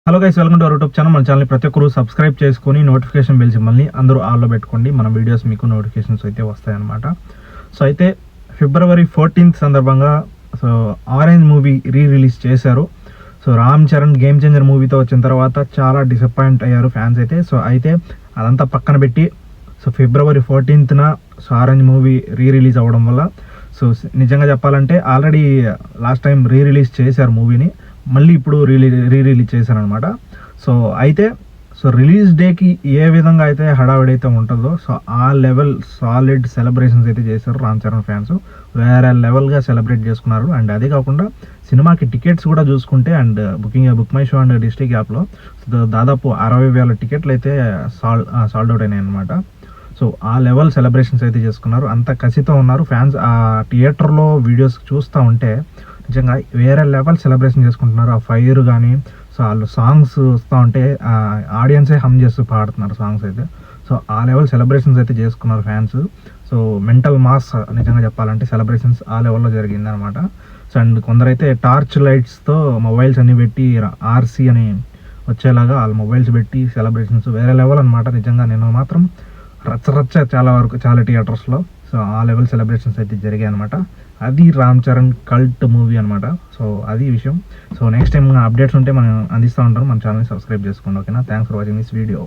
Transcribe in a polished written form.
Hello guys, welcome to our YouTube channel. మన channel ప్రతి ఒక్కరు సబ్స్క్రైబ్ చేసుకొని నోటిఫికేషన్ బెల్ సింబల్ని అందరూ ఆల్లో పెట్టుకోండి. మన వీడియోస్ మీకు నోటిఫికేషన్స్ అయితే వస్తాయన్నమాట. సో అయితే February 14th సందర్భంగా సో ఆరెంజ్ మూవీ రిలీజ్ చేశారు. So Ram Charan game changer మూవీతో వచ్చిన తర్వాత చాలా డిసప్పాయింట్ అయ్యారు ఫ్యాన్స్ అయితే. సో అయితే అదంతా పక్కన పెట్టి so February 14th so orange movie release అవ్వడం వల్ల సో నిజంగా చెప్పాలంటే ఆల్రెడీ లాస్ట్ టైం రిలీజ్ చేశారు మూవీని, మళ్ళీ ఇప్పుడు రిలీజ్ చేశారనమాట. సో అయితే సో రిలీజ్ డేకి ఏ విధంగా అయితే హడావిడి అయితే ఉంటుందో సో ఆ లెవెల్ సాలిడ్ సెలబ్రేషన్స్ అయితే చేశారు రామ్ చరణ్ ఫ్యాన్స్. వేరే లెవెల్గా సెలబ్రేట్ చేసుకున్నారు. అండ్ అదే కాకుండా సినిమాకి టికెట్స్ కూడా చూసుకుంటే and book my show and district యాప్లో దాదాపు 60,000 టికెట్లు అయితే సాల్డ్ అవుట్ అయినాయి అనమాట. సో ఆ లెవెల్ సెలబ్రేషన్స్ అయితే చేసుకున్నారు. అంత కసితో ఉన్నారు ఫ్యాన్స్. ఆ థియేటర్లో వీడియోస్ చూస్తూ ఉంటే నిజంగా వేరే లెవెల్ సెలబ్రేషన్ చేసుకుంటున్నారు. ఆ ఫైర్ కానీ సో వాళ్ళు సాంగ్స్ వస్తూ ఉంటే ఆడియన్సే హమ్ చేస్తూ పాడుతున్నారు సాంగ్స్ అయితే. సో ఆ లెవెల్ సెలబ్రేషన్స్ అయితే చేసుకున్నారు ఫ్యాన్స్. సో మెంటల్ మాస్ నిజంగా చెప్పాలంటే సెలబ్రేషన్స్ ఆ లెవెల్లో జరిగిందనమాట. సో అండ్ కొందరైతే టార్చ్ లైట్స్తో మొబైల్స్ అన్ని పెట్టి ఆర్సీ అని వచ్చేలాగా వాళ్ళ మొబైల్స్ పెట్టి సెలబ్రేషన్స్ వేరే లెవెల్ అనమాట. నిజంగా నేను మాత్రం రచ్చ చాలా థియేటర్స్లో సో ఆ లెవెల్ సెలబ్రేషన్స్ అయితే జరిగాయి అనమాట. అది రామ్ చరణ్ కల్ట్ మూవీ అనమాట. సో అది విషయం. సో నెక్స్ట్ టైం అప్డేట్స్ ఉంటే మనం అందిస్తూ ఉంటాం. మన ఛానల్ని సబ్స్క్రైబ్ చేసుకోండి. ఓకేనా? Thanks for watching this video.